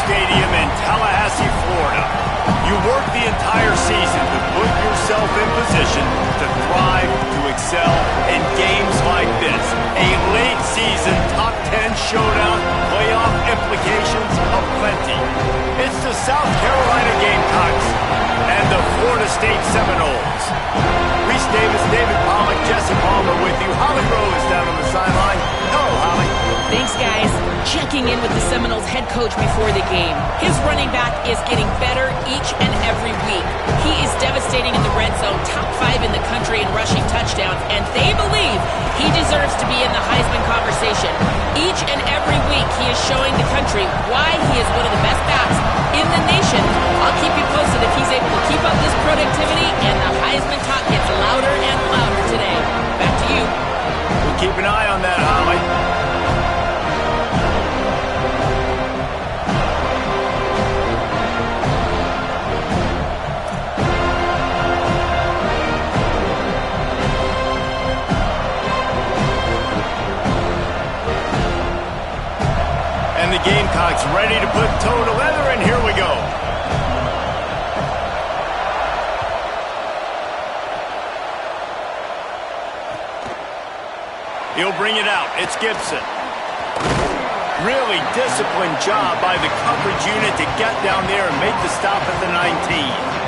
Stadium in Tallahassee, Florida. You work the entire season to put yourself in position to thrive, to excel in games like this. A late season top 10 showdown, playoff implications aplenty. It's the South Carolina Gamecocks and the Florida State Seminoles. Reese Davis, David Pollack, Jesse Palmer with you. Holly Rose down on the sideline. Hello, Holly. Thanks, guys. Checking in with the Seminoles head coach before the game. His running back is getting better each and every week. He is devastating in the red zone, top 5 in the country in rushing touchdowns, and they believe he deserves to be in the Heisman conversation. Each and every week, he is showing the country why he is one of the best backs in the nation. I'll keep you posted if he's able to keep up this productivity and the Heisman talk gets louder and louder today. Back to you. We'll keep an eye on that, Holly. And the Gamecocks ready to put toe to leather, and here we go. He'll bring it out. It's Gibson. Really disciplined job by the coverage unit to get down there and make the stop at the 19.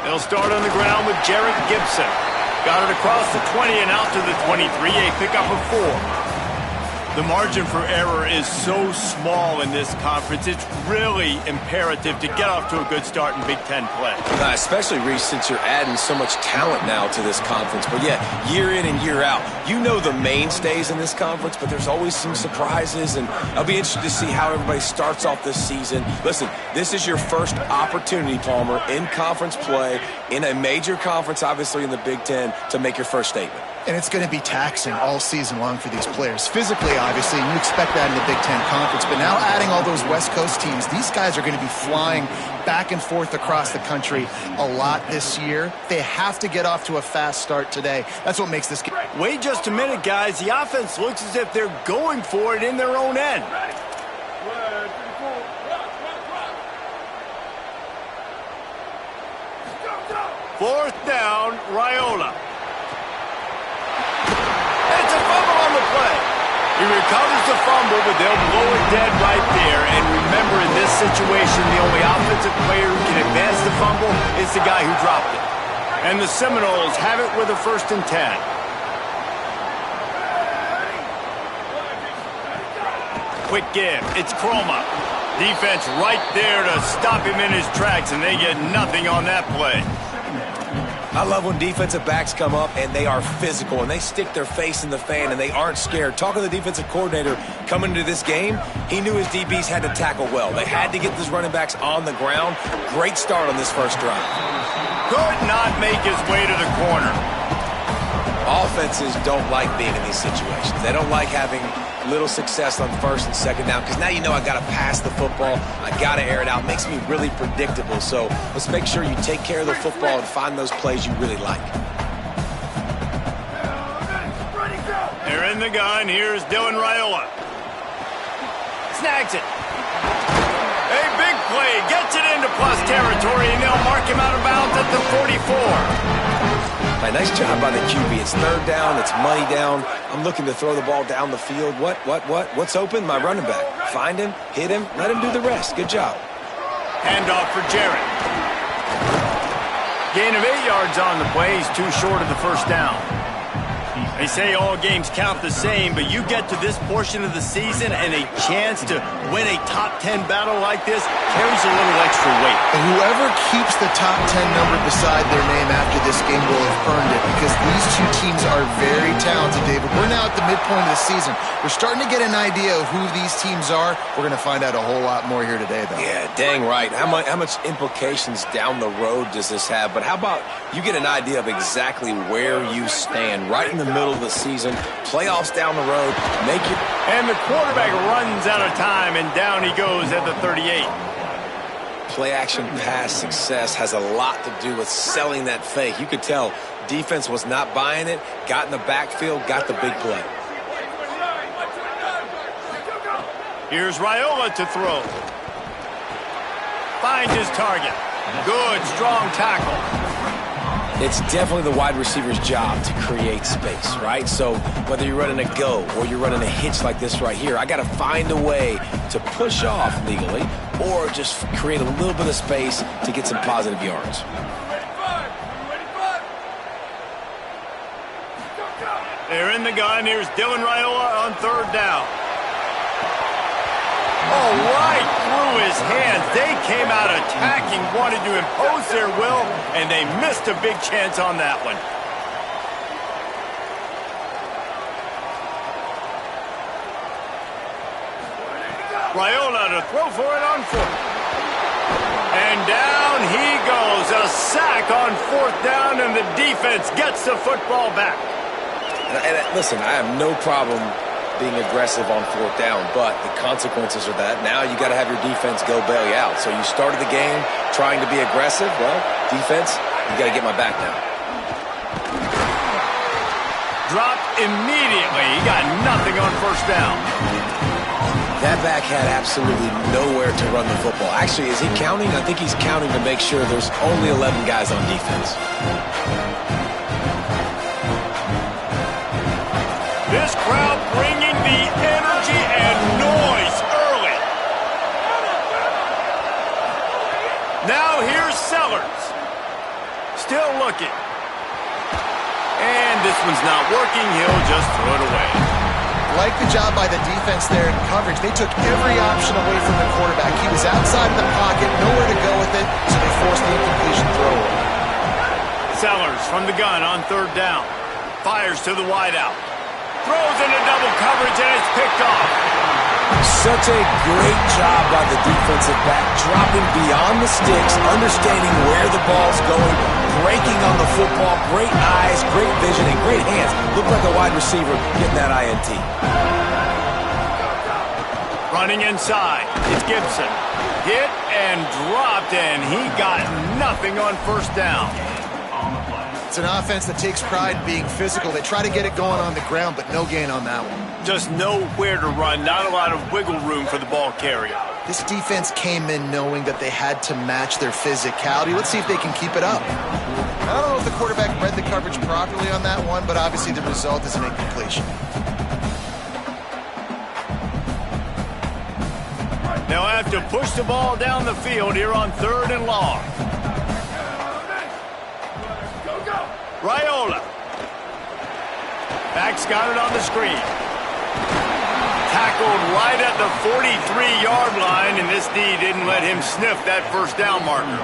They'll start on the ground with Jarrett Gibson. Got it across the 20 and out to the 23, a pickup of 4. The margin for error is so small in this conference, it's really imperative to get off to a good start in Big Ten play. Especially, Reese, since you're adding so much talent now to this conference. But yeah, year in and year out, you know the mainstays in this conference, but there's always some surprises, and I'll be interested to see how everybody starts off this season. Listen, this is your first opportunity, Palmer, in conference play, in a major conference, obviously in the Big Ten, to make your first statement. And it's going to be taxing all season long for these players. Physically, obviously, and you expect that in the Big Ten Conference. But now adding all those West Coast teams, these guys are going to be flying back and forth across the country a lot this year. They have to get off to a fast start today. That's what makes this game. Wait just a minute, guys. The offense looks as if they're going for it in their own end. Fourth down, Raiola. It's a fumble on the play. He recovers the fumble, but they'll blow it dead right there. And remember, in this situation, the only offensive player who can advance the fumble is the guy who dropped it. And the Seminoles have it with a 1st and 10. Quick give. It's Croma. Defense right there to stop him in his tracks, and they get nothing on that play. I love when defensive backs come up and they are physical and they stick their face in the fan and they aren't scared. Talking to the defensive coordinator coming into this game, he knew his DBs had to tackle well. They had to get those running backs on the ground. Great start on this first drive. Could not make his way to the corner. Offenses don't like being in these situations. They don't like having little success on 1st and 2nd down because now you know I got to pass the football. I got to air it out. Makes me really predictable. So let's make sure you take care of the football and find those plays you really like. They're in the gun. Here's Dylan Raiola. Snags it. A big play. Gets it into plus territory, and they'll mark him out of bounds at the 44. Nice job by the QB. It's 3rd down. It's money down. I'm looking to throw the ball down the field. What's open? My running back. Find him, hit him, let him do the rest. Good job. Handoff for Jarrett. Gain of 8 yards on the play. He's too short of the 1st down. They say all games count the same, but you get to this portion of the season and a chance to win a top 10 battle like this carries a little extra weight. And whoever keeps the top 10 number beside their name after this game will have earned it, because these two teams are very talented, David. We're now at the midpoint of the season. We're starting to get an idea of who these teams are. We're going to find out a whole lot more here today, though. Yeah, dang right. How much implications down the road does this have? But how about you get an idea of exactly where you stand right in the middle of the season, playoffs down the road, make it. And the quarterback runs out of time, and down he goes at the 38. Play action pass success has a lot to do with selling that fake. You could tell defense was not buying it, got in the backfield, got the big play. Here's Raiola to throw. Finds his target. Good, strong tackle. It's definitely the wide receiver's job to create space, right? So whether you're running a go or you're running a hitch like this right here, I got to find a way to push off legally or just create a little bit of space to get some positive yards. They're in the gun. Here's Dylan Raiola on third down. Oh, right through his hands. They came out attacking, wanted to impose their will, and they missed a big chance on that one. Raiola to throw for it on fourth. And down he goes. A sack on fourth down, and the defense gets the football back. And listen, I have no problem being aggressive on fourth down, but the consequences are that now you got to have your defense go bail you out. So you started the game trying to be aggressive. Well, defense, you got to get my back now. Dropped immediately. He got nothing on first down. That back had absolutely nowhere to run the football. Actually, is he counting? I think he's counting to make sure there's only 11 guys on defense. This crowd bringing the energy and noise early. Now here's Sellers. Still looking. And this one's not working. He'll just throw it away. Like the job by the defense there in coverage. They took every option away from the quarterback. He was outside of the pocket, nowhere to go with it, so they forced the incompletion throw. Sellers from the gun on third down. Fires to the wideout. Throws into double coverage, and it's picked off. Such a great job by the defensive back, dropping beyond the sticks, understanding where the ball's going, breaking on the football, great eyes, great vision, and great hands. Looked like a wide receiver getting that INT. Running inside, it's Gibson. Hit and dropped, and he got nothing on first down. It's an offense that takes pride in being physical. They try to get it going on the ground, but no gain on that one. Just nowhere to run, not a lot of wiggle room for the ball carrier. This defense came in knowing that they had to match their physicality. Let's see if they can keep it up. I don't know if the quarterback read the coverage properly on that one, but obviously the result is an incompletion. They'll have to push the ball down the field here on third and long. Raiola. Back's got it on the screen. Tackled right at the 43-yard line, and this D didn't let him sniff that first down marker.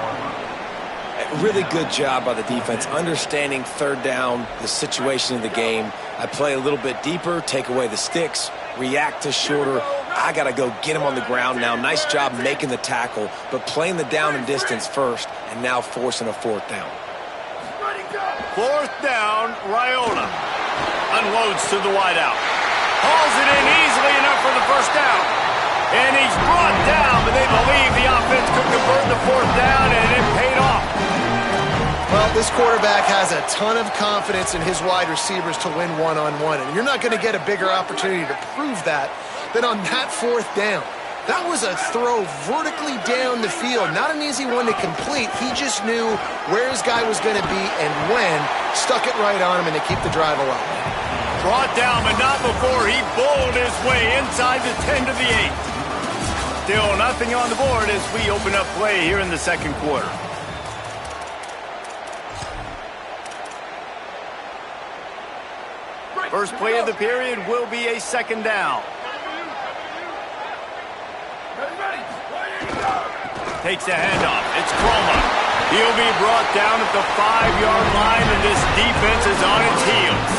Really good job by the defense, understanding third down, the situation of the game. I play a little bit deeper, take away the sticks, react to shorter. I got to go get him on the ground now. Nice job making the tackle, but playing the down and distance first, and now forcing a fourth down. Fourth down, Raiola. Unloads to the wideout. Hauls it in easily enough for the first down. And he's brought down, but they believe the offense could convert the fourth down, and it paid off. Well, this quarterback has a ton of confidence in his wide receivers to win one-on-one, and you're not going to get a bigger opportunity to prove that than on that fourth down. That was a throw vertically down the field. Not an easy one to complete. He just knew where his guy was going to be and when. Stuck it right on him, and they keep the drive alive. Brought down, but not before he bowled his way inside the 10 to the 8. Still nothing on the board as we open up play here in the second quarter. First play of the period will be a second down. Takes the handoff. It's Croma. He'll be brought down at the 5-yard line, and this defense is on its heels.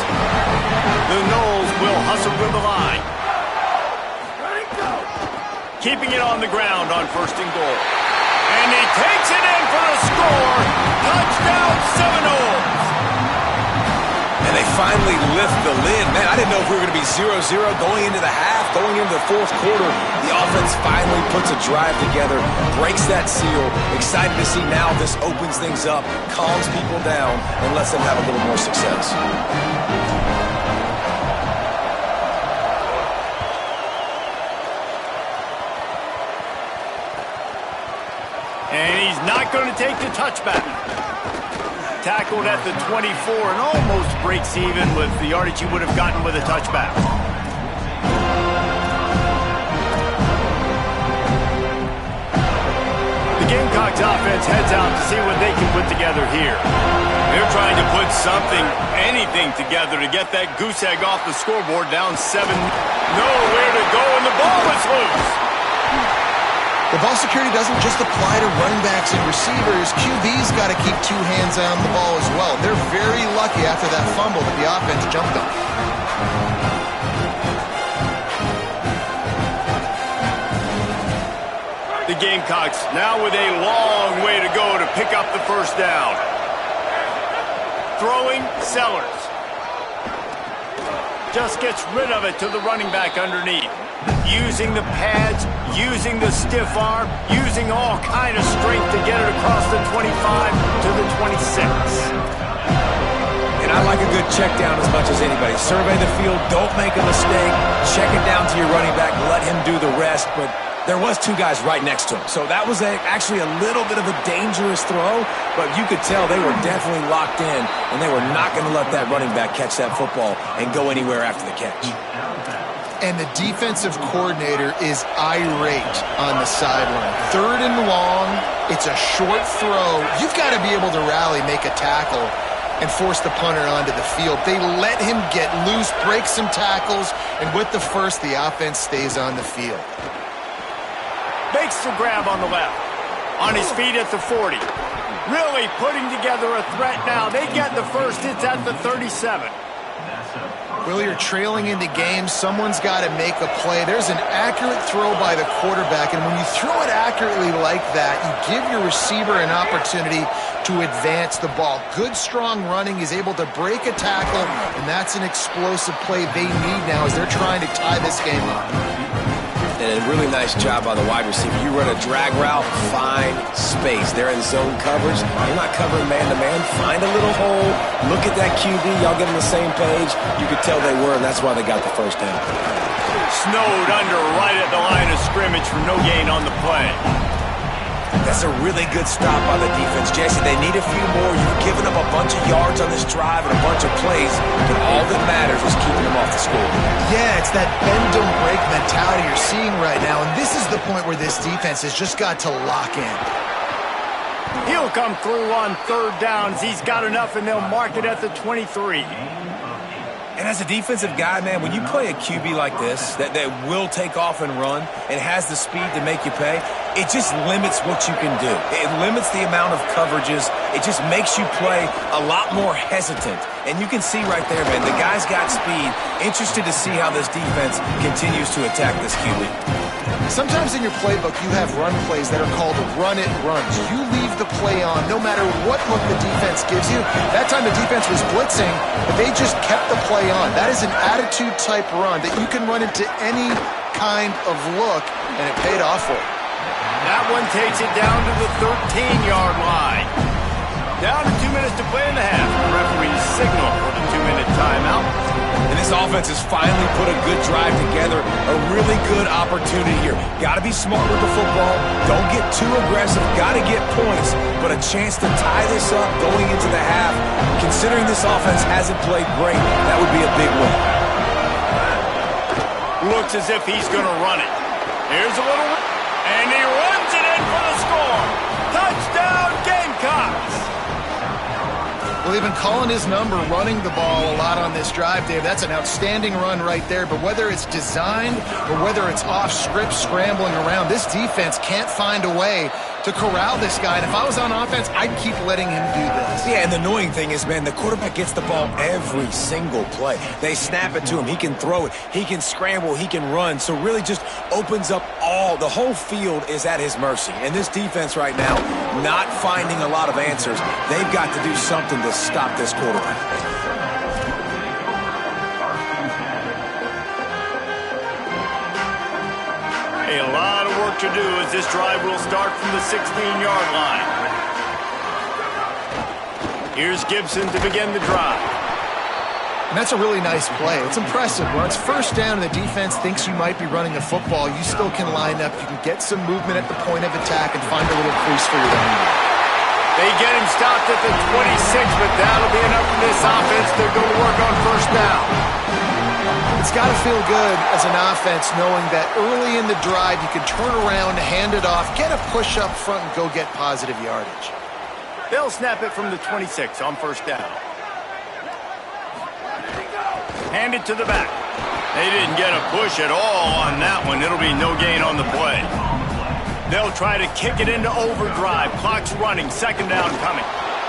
The Noles will hustle to the line. Keeping it on the ground on 1st and goal. And he takes it in for a score. Touchdown, Seminoles. And they finally lift the lid. Man, I didn't know if we were going to be 0-0 going into the half, going into the 4th quarter. The offense finally puts a drive together, breaks that seal. Excited to see now this opens things up, calms people down, and lets them have a little more success. And he's not going to take the touchback. Tackled at the 24 and almost breaks even with the yardage he would have gotten with a touchback. The Gamecocks offense heads out to see what they can put together here. They're trying to put anything together to get that goose egg off the scoreboard, down 7. Nowhere to go, and the ball is loose. The ball security doesn't just apply to running backs and receivers. QB's got to keep 2 hands on the ball as well. They're very lucky after that fumble that the offense jumped on. The Gamecocks now with a long way to go to pick up the first down. Throwing, Sellers. Just gets rid of it to the running back underneath. Using the pads, using the stiff arm, using all kind of strength to get it across the 25 to the 26. And I like a good check down as much as anybody. Survey the field, don't make a mistake, check it down to your running back, let him do the rest, but there was 2 guys right next to him. So that was actually a little bit of a dangerous throw, but you could tell they were definitely locked in, and they were not going to let that running back catch that football and go anywhere after the catch. And the defensive coordinator is irate on the sideline. 3rd and long, it's a short throw. You've got to be able to rally, make a tackle, and force the punter onto the field. They let him get loose, break some tackles, and with the first, the offense stays on the field. Makes the grab on the left. On his feet at the 40. Really putting together a threat now. They get the first. It's at the 37. Well, you're trailing into games. Someone's got to make a play. There's an accurate throw by the quarterback, and when you throw it accurately like that, you give your receiver an opportunity to advance the ball. Good, strong running. He's able to break a tackle, and that's an explosive play they need now as they're trying to tie this game up. And a really nice job by the wide receiver. You run a drag route, find space. They're in zone coverage. You're not covering man-to-man. Find a little hole. Look at that QB. Y'all get on the same page. You could tell they were, and that's why they got the first down. Snowed under right at the line of scrimmage for no gain on the play. That's a really good stop by the defense. Jesse, they need a few more. You've given up a bunch of yards on this drive and a bunch of plays, but all that matters is keeping them off the score. Yeah, it's that bend, don't break mentality you're seeing right now, and this is the point where this defense has just got to lock in. He'll come through on 3rd downs. He's got enough, and they'll mark it at the 23. And as a defensive guy, man, when you play a QB like this that will take off and run and has the speed to make you pay, it just limits what you can do. It limits the amount of coverages. It just makes you play a lot more hesitant. And you can see right there, man, the guy's got speed. Interested to see how this defense continues to attack this QB. Sometimes in your playbook, you have run plays that are called run-it runs. You leave the play on no matter what look the defense gives you. That time the defense was blitzing, but they just kept the play on. That is an attitude-type run that you can run into any kind of look, and it paid off for it. That one takes it down to the 13-yard line. Down to 2 minutes to play in the half. The referee's signal for the 2-minute timeout. And this offense has finally put a good drive together. A really good opportunity here. Got to be smart with the football. Don't get too aggressive. Got to get points. But a chance to tie this up going into the half. Considering this offense hasn't played great, that would be a big win. Looks as if he's going to run it. Here's a little... And he runs it in for the score. Touchdown, Gamecocks. Well, they've been calling his number, running the ball a lot on this drive, Dave. That's an outstanding run right there. But whether it's designed or whether it's off script, scrambling around, this defense can't find a way to corral this guy. And if I was on offense, I'd keep letting him do this. Yeah, and the annoying thing is, man, the quarterback gets the ball every single play. They snap it to him. He can throw it. He can scramble. He can run. So really just opens up the whole field is at his mercy. And this defense right now, not finding a lot of answers. They've got to do something to stop this quarterback. A lot of work to do as this drive will start from the 16-yard line. Here's Gibson to begin the drive. And that's a really nice play. It's impressive. When it's first down and the defense thinks you might be running the football, you still can line up. You can get some movement at the point of attack and find a little crease for your running back. They get him stopped at the 26, but that'll be enough for this offense to go to work on first down. It's got to feel good as an offense knowing that early in the drive you can turn around, hand it off, get a push up front, and go get positive yardage. They'll snap it from the 26 on first down. Hand it to the back. They didn't get a push at all on that one. It'll be no gain on the play. They'll try to kick it into overdrive. Clock's running. Second down coming.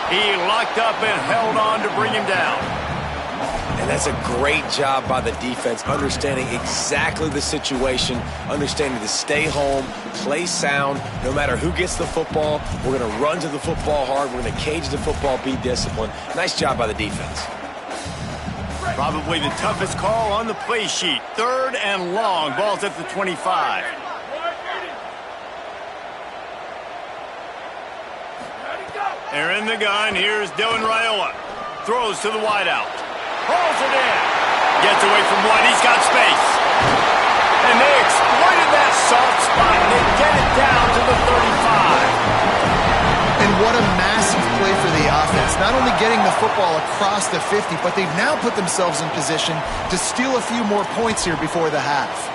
He locked up and held on to bring him down. And that's a great job by the defense, understanding exactly the situation, understanding to stay home, play sound. No matter who gets the football, we're going to run to the football hard. We're going to cage the football, be disciplined. Nice job by the defense. Probably the toughest call on the play sheet. Third and long. Ball's at the 25. They're in the gun. Here's Dylan Raiola. Throws to the wideout. Hauls it in. Gets away from one. He's got space. And they exploited that soft spot. And they get it down to the 35. And what a massive play for the offense. Not only getting the football across the 50, but they've now put themselves in position to steal a few more points here before the half.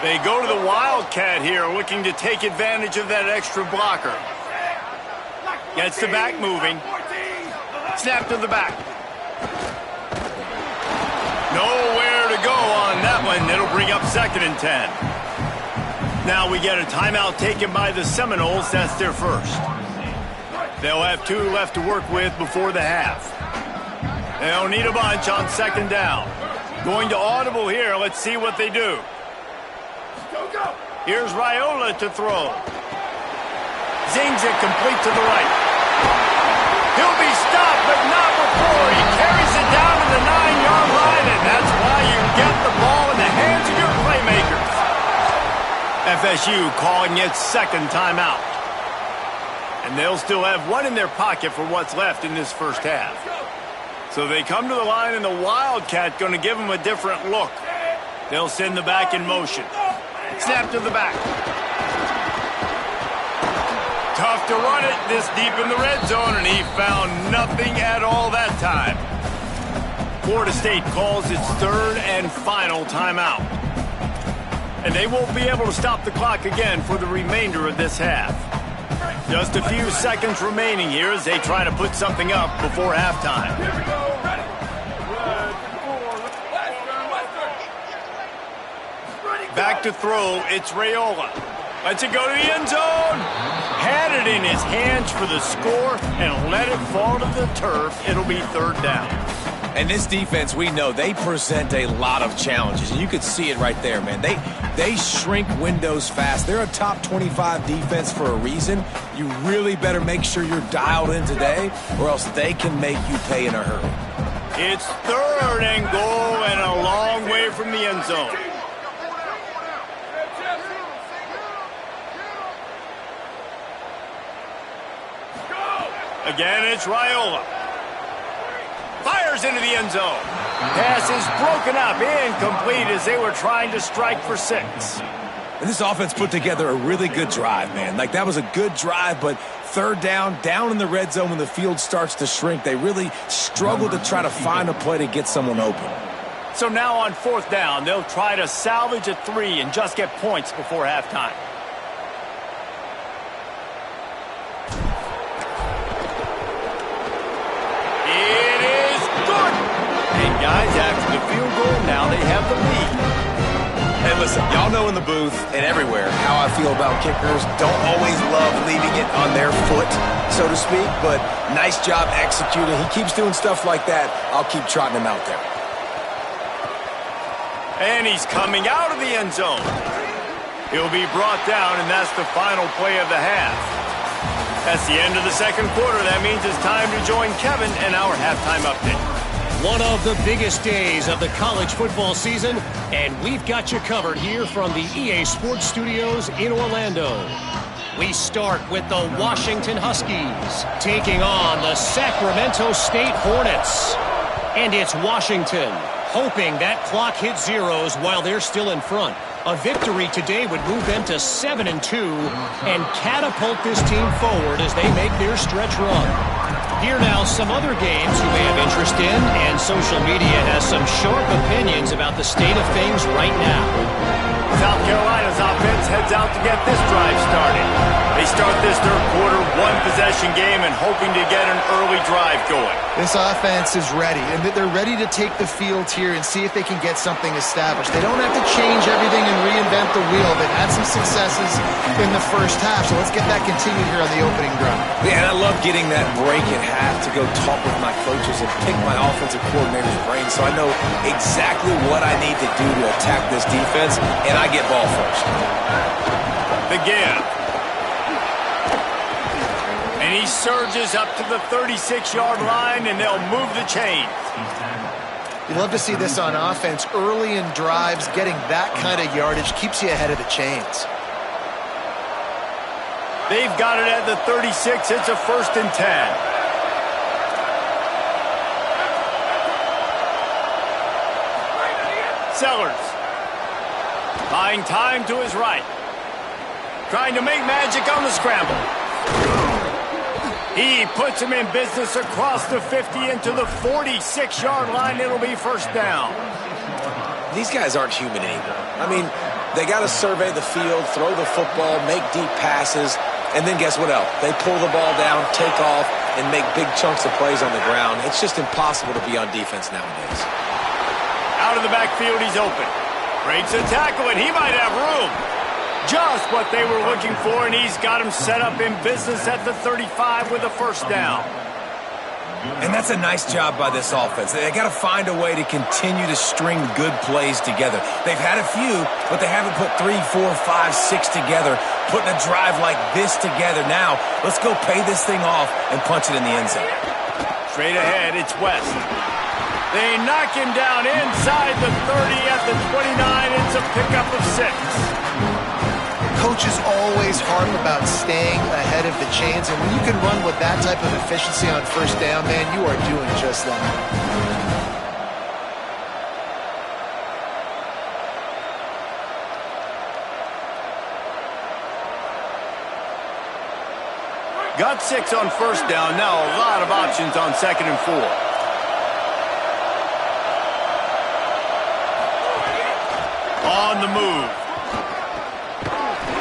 They go to the Wildcat here, looking to take advantage of that extra blocker. Gets the back moving. Snap to the back. Nowhere to go on that one. It'll bring up 2nd and 10. Now we get a timeout taken by the Seminoles. That's their first. They'll have 2 left to work with before the half. They'll need a bunch on 2nd down. Going to audible here. Let's see what they do. Here's Raiola to throw. Zings it complete to the right. He'll be stopped, but not before he carries it down to the 9-yard line, and that's why you get the ball in the hands of your playmakers. FSU calling its 2nd timeout. And they'll still have 1 in their pocket for what's left in this first half. So they come to the line, and the Wildcat going to give them a different look. They'll send the back in motion. Snap to the back. Tough to run it this deep in the red zone, and he found nothing at all that time. Florida State calls its 3rd and final timeout. And they won't be able to stop the clock again for the remainder of this half. Just a few seconds remaining here as they try to put something up before halftime. Back to throw, it's Raiola. Lets it go to the end zone. Had it in his hands for the score and let it fall to the turf. It'll be 3rd down. And this defense, we know, they present a lot of challenges. And you could see it right there, man. They shrink windows fast. They're a top 25 defense for a reason. You really better make sure you're dialed in today, or else they can make you pay in a hurry. It's 3rd and goal and a long way from the end zone. Again, it's Raiola. Fires into the end zone. Pass is broken up, incomplete as they were trying to strike for 6. And this offense put together a really good drive, man. Like, that was a good drive, but 3rd down in the red zone when the field starts to shrink, they really struggle to try to find a play to get someone open. So now on 4th down, they'll try to salvage a 3 and just get points before halftime. guys. After the field goal, now they have the lead. Hey, listen, y'all know in the booth and everywhere how I feel about kickers. Don't always love leaving it on their foot, so to speak, but nice job executing. He keeps doing stuff like that. I'll keep trotting him out there. And he's coming out of the end zone. He'll be brought down, and that's the final play of the half. That's the end of the second quarter. That means it's time to join Kevin in our halftime update. One of the biggest days of the college football season, and we've got you covered here from the EA Sports Studios in Orlando. We start with the Washington Huskies taking on the Sacramento State Hornets. And it's Washington hoping that clock hits zeros while they're still in front. A victory today would move them to 7-2 and catapult this team forward as they make their stretch run. Here now, some other games you may have interest in, and social media has some sharp opinions about the state of things right now. South Carolina's offense heads out to get this drive started. They start this third quarter one-possession game and hoping to get an early drive going. This offense is ready, and they're ready to take the field here and see if they can get something established. They don't have to change everything and reinvent the wheel. They've had some successes in the first half, so let's get that continued here on the opening drive. Yeah, and I love getting that break at half to go talk with my coaches and pick my offensive coordinator's brain so I know exactly what I need to do to attack this defense, and I get ball first. The give. And he surges up to the 36-yard line, and they'll move the chains. You love to see this on offense. Early in drives, getting that kind of yardage keeps you ahead of the chains. They've got it at the 36. It's a 1st and 10. Sellers. Buying time to his right. Trying to make magic on the scramble. He puts him in business across the 50 into the 46-yard line. It'll be 1st down. These guys aren't human anymore. I mean, they got to survey the field, throw the football, make deep passes, and then guess what else? They pull the ball down, take off, and make big chunks of plays on the ground. It's just impossible to be on defense nowadays. Out of the backfield, he's open. Breaks a tackle, and he might have room. Just what they were looking for, and he's got him set up in business at the 35 with a 1st down. And that's a nice job by this offense. They got to find a way to continue to string good plays together. They've had a few, but they haven't put 3, 4, 5, 6 together, putting a drive like this together. Now, let's go pay this thing off and punch it in the end zone. Straight ahead, it's West. They knock him down inside the 30 at the 29. It's a pickup of 6. Coaches always harp about staying ahead of the chains, and when you can run with that type of efficiency on 1st down, man, you are doing just that. Got 6 on 1st down. Now a lot of options on 2nd and 4. On the move.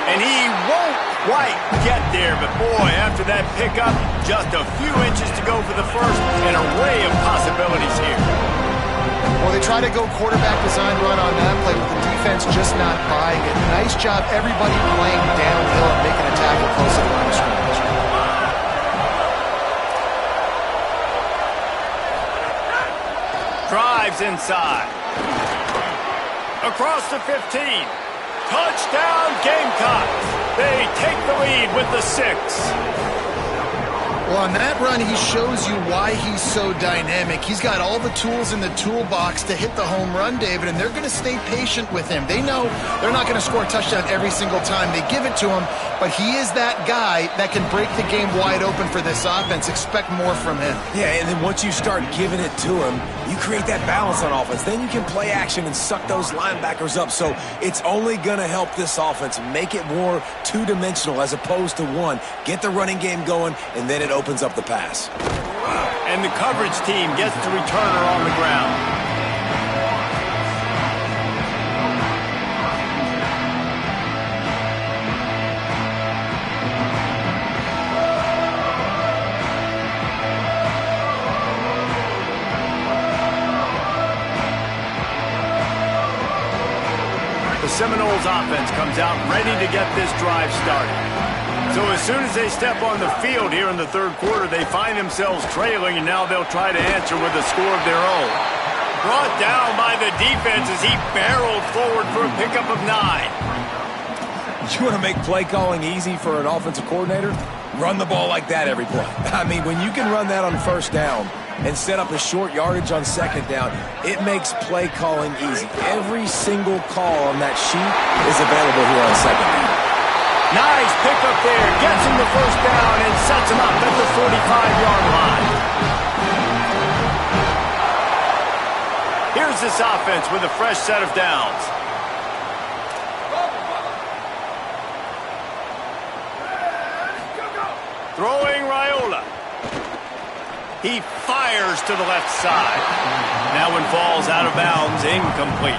And he won't quite get there, but boy, after that pickup, just a few inches to go for the 1st. An array of possibilities here. Well, they try to go quarterback design run on that play with the defense just not buying it. Nice job, everybody playing downhill and making a tackle close to the line of scrimmage. Drives inside. Across the 15. Touchdown, Gamecocks. They take the lead with the 6. Well, on that run, he shows you why he's so dynamic. He's got all the tools in the toolbox to hit the home run, David, and they're going to stay patient with him. They know they're not going to score a touchdown every single time they give it to him, but he is that guy that can break the game wide open for this offense. Expect more from him. Yeah, and then once you start giving it to him, you create that balance on offense. Then you can play action and suck those linebackers up. So it's only going to help this offense make it more two-dimensional as opposed to one. Get the running game going, and then it opens up the pass. And the coverage team gets the returner on the ground. Seminoles offense comes out ready to get this drive started. So as soon as they step on the field here in the third quarter, they find themselves trailing, and now they'll try to answer with a score of their own. Brought down by the defense as he barreled forward for a pickup of 9. You want to make play calling easy for an offensive coordinator? Run the ball like that every play. I mean, when you can run that on first down and set up a short yardage on second down, it makes play calling easy. Every single call on that sheet is available here on second down. Nice pickup there. Gets him the first down and sets him up at the 45-yard line. Here's this offense with a fresh set of downs. Throwing Raiola. He fires to the left side. That one falls out of bounds, incomplete.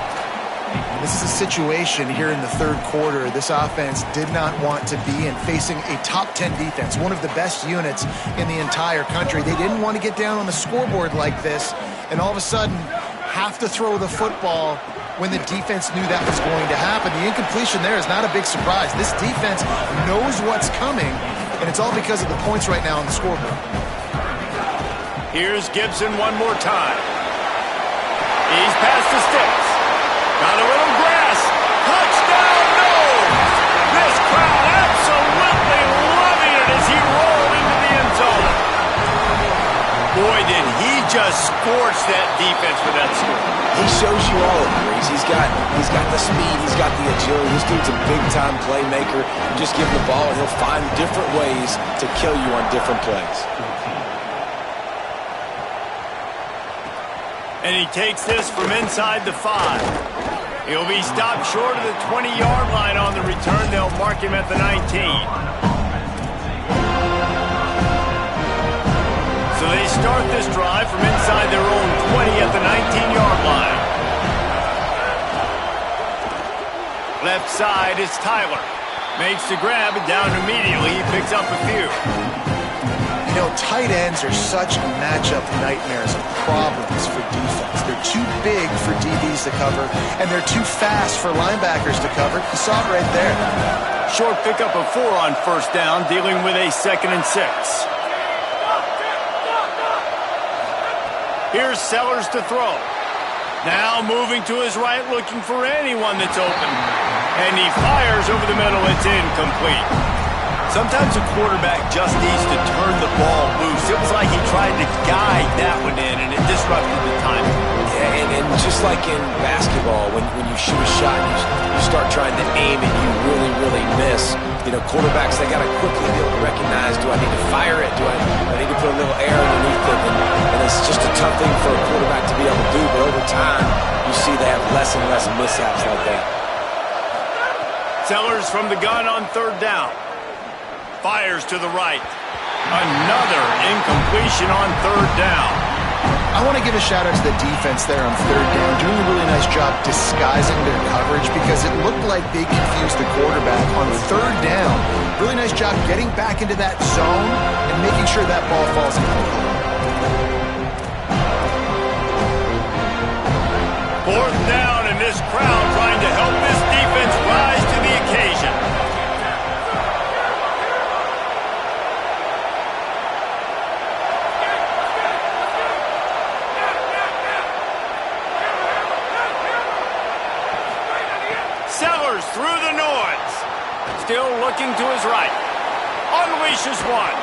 This is a situation here in the third quarter this offense did not want to be in, facing a top 10 defense, one of the best units in the entire country. They didn't want to get down on the scoreboard like this and all of a sudden have to throw the football when the defense knew that was going to happen. The incompletion there is not a big surprise. This defense knows what's coming, and it's all because of the points right now on the scoreboard. Here's Gibson one more time. He's past the sticks. Got a little grass. Touchdown, no! This crowd absolutely loving it as he rolled into the end zone. Boy, did he just scorch that defense with that score. He shows you all of it, Reese. He's got the speed, he's got the agility. This dude's a big-time playmaker. You just give him the ball, and he'll find different ways to kill you on different plays. And he takes this from inside the 5. He'll be stopped short of the 20-yard line on the return. They'll mark him at the 19. So they start this drive from inside their own 20 at the 19-yard line. Left side is Tyler. Makes the grab, and down immediately. He picks up a few. You know, tight ends are such matchup nightmares and problems for defense. They're too big for DBs to cover, and they're too fast for linebackers to cover. You saw it right there. Short pickup of 4 on first down, dealing with a 2nd and 6. Here's Sellers to throw. Now moving to his right, looking for anyone that's open. And he fires over the middle. It's incomplete. Sometimes a quarterback just needs to turn the ball loose. It was like he tried to guide that one in, and it disrupted the timing. Yeah, and just like in basketball, when you shoot a shot, you start trying to aim and you really miss. You know, quarterbacks, they got to quickly be able to recognize, do I need to fire it? Do I need to put a little air underneath it? And it's just a tough thing for a quarterback to be able to do, but over time, you see they have less and less mishaps like that. Sellers from the gun on third down. Fires to the right. Another incompletion on third down. I want to give a shout-out to the defense there on third down, doing a really nice job disguising their coverage because it looked like they confused the quarterback on third down. Really nice job getting back into that zone and making sure that ball falls incomplete. Fourth down, and this crowd trying to help this defense rise to the occasion. Sellers through the noise. Still looking to his right. Unleashes one.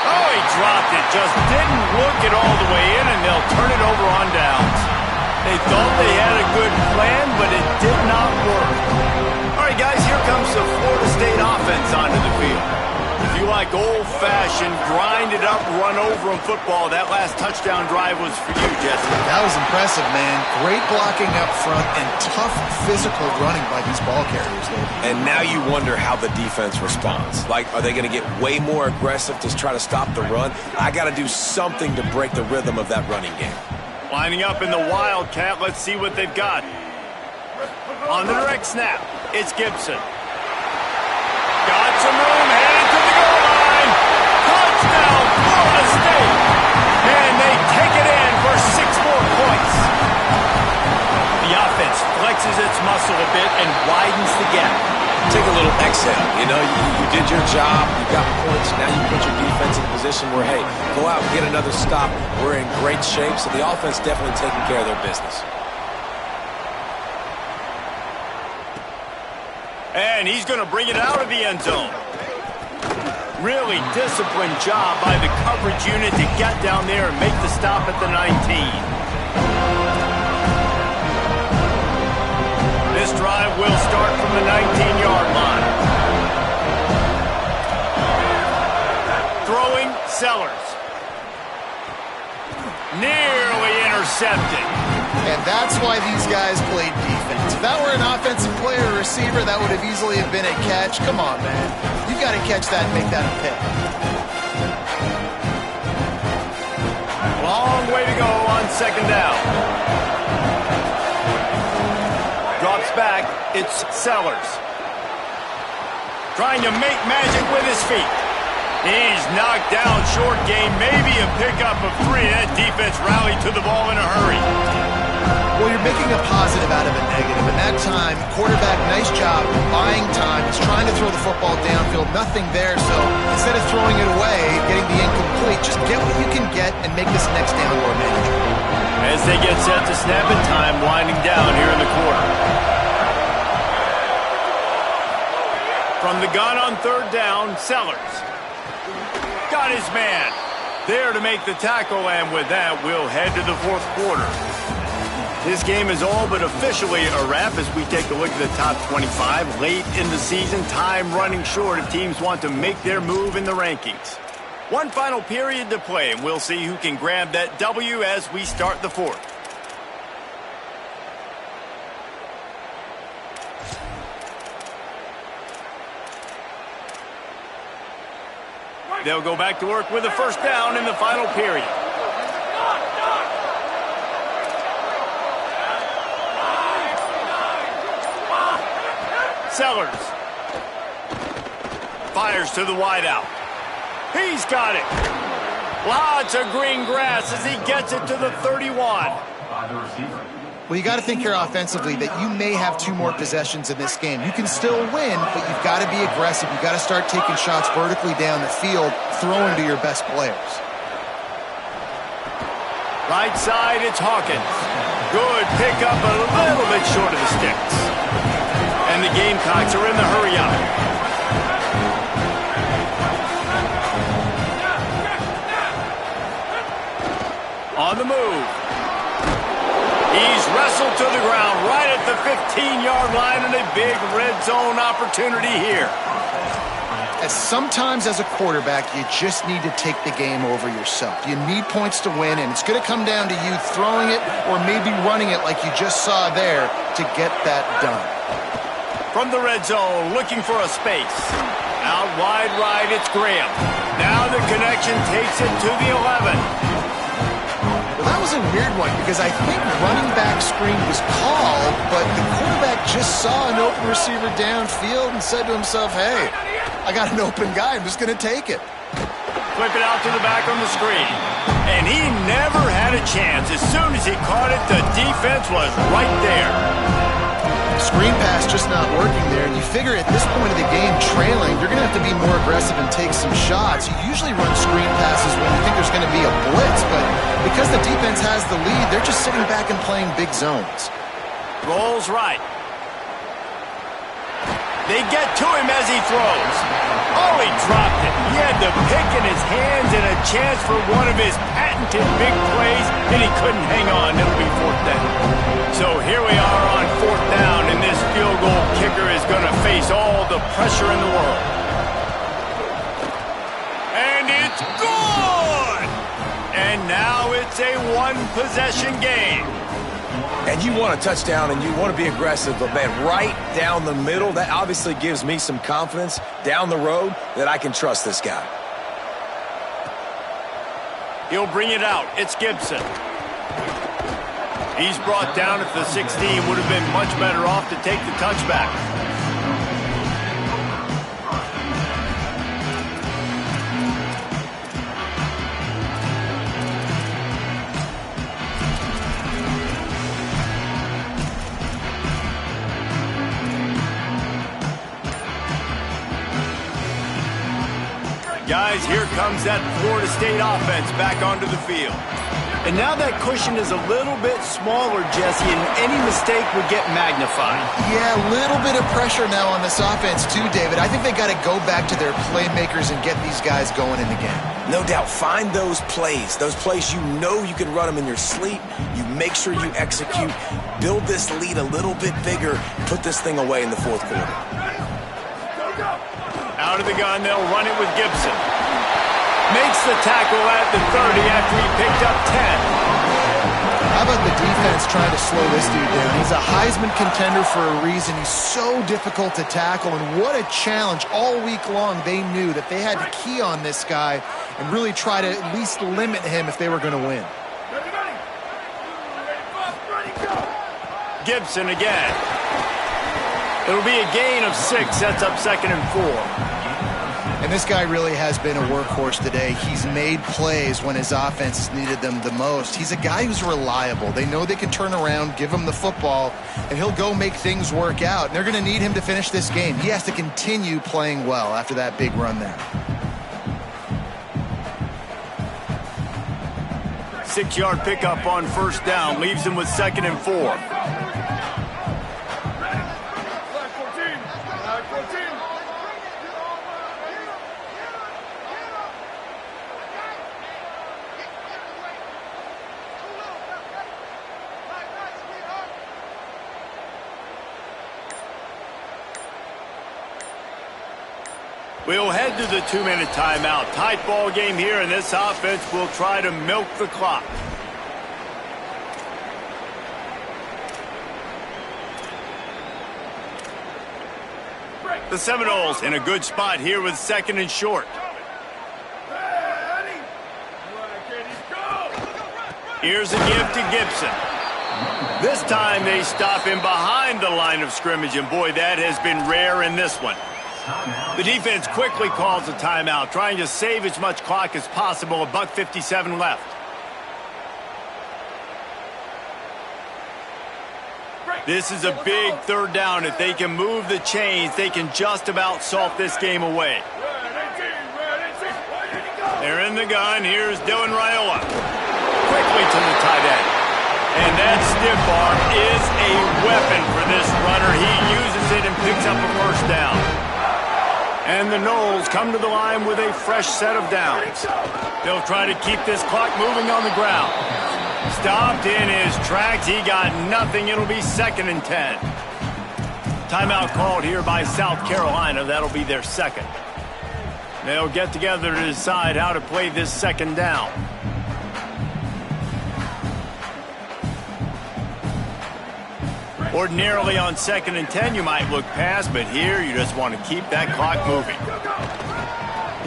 Oh, he dropped it. Just didn't look it all the way in, and they'll turn it over on downs. They thought they had a good plan, but it did not work. All right, guys, here comes the Florida State offense onto the field. If you like old-fashioned, grind-it-up, run-over-'em football, that last touchdown drive was for you, Jesse. That was impressive, man. Great blocking up front and tough physical running by these ball carriers, David. And now you wonder how the defense responds. Like, are they going to get way more aggressive to try to stop the run? I got to do something to break the rhythm of that running game. Lining up in the Wildcat, let's see what they've got. On the direct snap, it's Gibson. Got some room, headed to the goal line. Touchdown, Florida State. And they take it in for 6 more points. The offense flexes its muscle a bit and widens the gap. Take a little exhale. You know, you did your job. You got points. Now you put your defense in a position where, hey, go out and get another stop. We're in great shape, so the offense definitely taking care of their business. And he's going to bring it out of the end zone. Really disciplined job by the coverage unit to get down there and make the stop at the 19. This drive will start from the 19-yard line. Throwing, Sellers. Nearly intercepted. And that's why these guys played defense. If that were an offensive player or receiver, that would have easily have been a catch. Come on, man. You got to catch that and make that a pick. Long way to go on second down. Drops back. It's Sellers. Trying to make magic with his feet. He's knocked down short game. Maybe a pickup of 3. That defense rallied to the ball in a hurry. Well, you're making a positive out of a negative. And that time, quarterback, nice job buying time. He's trying to throw the football downfield. Nothing there. So instead of throwing it away, getting the incomplete, just get what you can get and make this next down more manageable. As they get set to snap it, time winding down here in the quarter. From the gun on third down, Sellers. Got his man. There to make the tackle, and with that, we'll head to the fourth quarter. This game is all but officially a wrap as we take a look at the top 25. Late in the season, time running short if teams want to make their move in the rankings. One final period to play, and we'll see who can grab that W as we start the fourth. They'll go back to work with a first down in the final period. Sellers. Fires to the wideout. He's got it. Lots of green grass as he gets it to the 31. Well, you got to think here offensively that you may have 2 more possessions in this game. You can still win, but you've got to be aggressive. You've got to start taking shots vertically down the field, throwing to your best players. Right side, it's Hawkins. Good pickup, a little bit short of the sticks. And the Gamecocks are in the hurry up. On the move. He's wrestled to the ground right at the 15-yard line, and a big red zone opportunity here. As sometimes as a quarterback, you just need to take the game over yourself. You need points to win, and it's going to come down to you throwing it or maybe running it like you just saw there to get that done. From the red zone, looking for a space. Out wide right, it's Graham. Now the connection takes it to the 11. Well, that was a weird one because I think running back screen was called, but the quarterback just saw an open receiver downfield and said to himself, hey, I got an open guy. I'm just going to take it. Flip it out to the back on the screen. And he never had a chance. As soon as he caught it, the defense was right there. Screen pass just not working there, and you figure at this point of the game, trailing, you're going to have to be more aggressive and take some shots. You usually run screen passes when you think there's going to be a blitz, but because the defense has the lead, they're just sitting back and playing big zones. Rolls right. They get to him as he throws. Oh, he dropped it. He had the pick in his hands and a chance for one of his patented big plays, and he couldn't hang on. It'll be fourth down. So here we are on fourth down, and this field goal kicker is going to face all the pressure in the world. And it's good! And now it's a one-possession game. And you want a touchdown and you want to be aggressive, but man, right down the middle, that obviously gives me some confidence down the road that I can trust this guy. He'll bring it out. It's Gibson. He's brought down at the 16. Would have been much better off to take the touchback. Guys, here comes that Florida State offense back onto the field. And now that cushion is a little bit smaller, Jesse, and any mistake would get magnified. Yeah, a little bit of pressure now on this offense too, David. I think they got to go back to their playmakers and get these guys going in the game. No doubt. Find those plays you know you can run them in your sleep. You make sure you execute. Build this lead a little bit bigger. Put this thing away in the fourth quarter. Out of the gun, they'll run it with Gibson. Makes the tackle at the 30 after he picked up 10. How about the defense trying to slow this dude down? He's a Heisman contender for a reason. He's so difficult to tackle, and what a challenge. All week long, they knew that they had to key on this guy and really try to at least limit him if they were going to win. Gibson again. It'll be a gain of 6, sets up 2nd and 4. And this guy really has been a workhorse today. He's made plays when his offense has needed them the most. He's a guy who's reliable. They know they can turn around, give him the football, and he'll go make things work out. And they're going to need him to finish this game. He has to continue playing well after that big run there. 6-yard pickup on 1st down. Leaves him with 2nd and 4. We'll head to the 2-minute timeout. Tight ball game here, and this offense will try to milk the clock. The Seminoles in a good spot here with 2nd and short. Here's a give to Gibson. This time they stop him behind the line of scrimmage, and boy, that has been rare in this one. The defense quickly calls a timeout, trying to save as much clock as possible. $1:57 left. This is a big 3rd down. If they can move the chains, they can just about salt this game away. They're in the gun. Here's Dylan Raiola. Quickly to the tight end. And that stiff arm is a weapon for this runner. He uses it and picks up a 1st down. And the Noles come to the line with a fresh set of downs. They'll try to keep this clock moving on the ground. Stopped in his tracks. He got nothing. It'll be 2nd and 10. Timeout called here by South Carolina. That'll be their 2nd. They'll get together to decide how to play this 2nd down. Ordinarily on 2nd and 10, you might look past, but here you just want to keep that clock moving.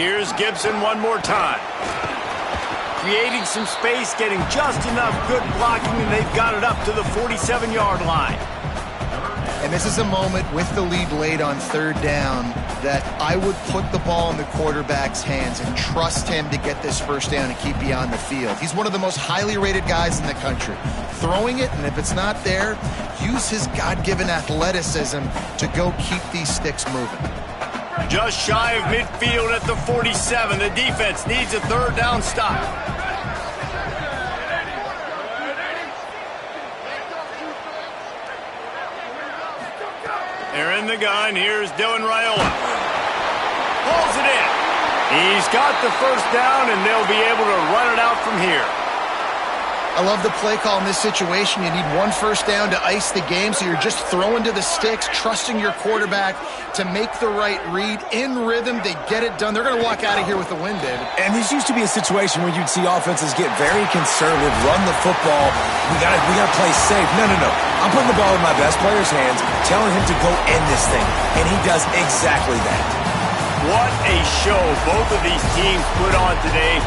Here's Gibson one more time. Creating some space, getting just enough good blocking, and they've got it up to the 47-yard line. And this is a moment with the lead late on 3rd down that I would put the ball in the quarterback's hands and trust him to get this 1st down and keep you on the field. He's one of the most highly rated guys in the country. Throwing it, and if it's not there, use his God-given athleticism to go keep these sticks moving. Just shy of midfield at the 47. The defense needs a 3rd down stop. They're in the gun. Here's Dylan Raiola. Pulls it in. He's got the 1st down, and they'll be able to run it out from here. I love the play call in this situation. You need 1 1st down to ice the game, so you're just throwing to the sticks, trusting your quarterback to make the right read. In rhythm, they get it done. They're going to walk out of here with the win, David. And this used to be a situation where you'd see offenses get very conservative, run the football. We gotta play safe. No. I'm putting the ball in my best player's hands, telling him to go end this thing, and he does exactly that. What a show both of these teams put on today.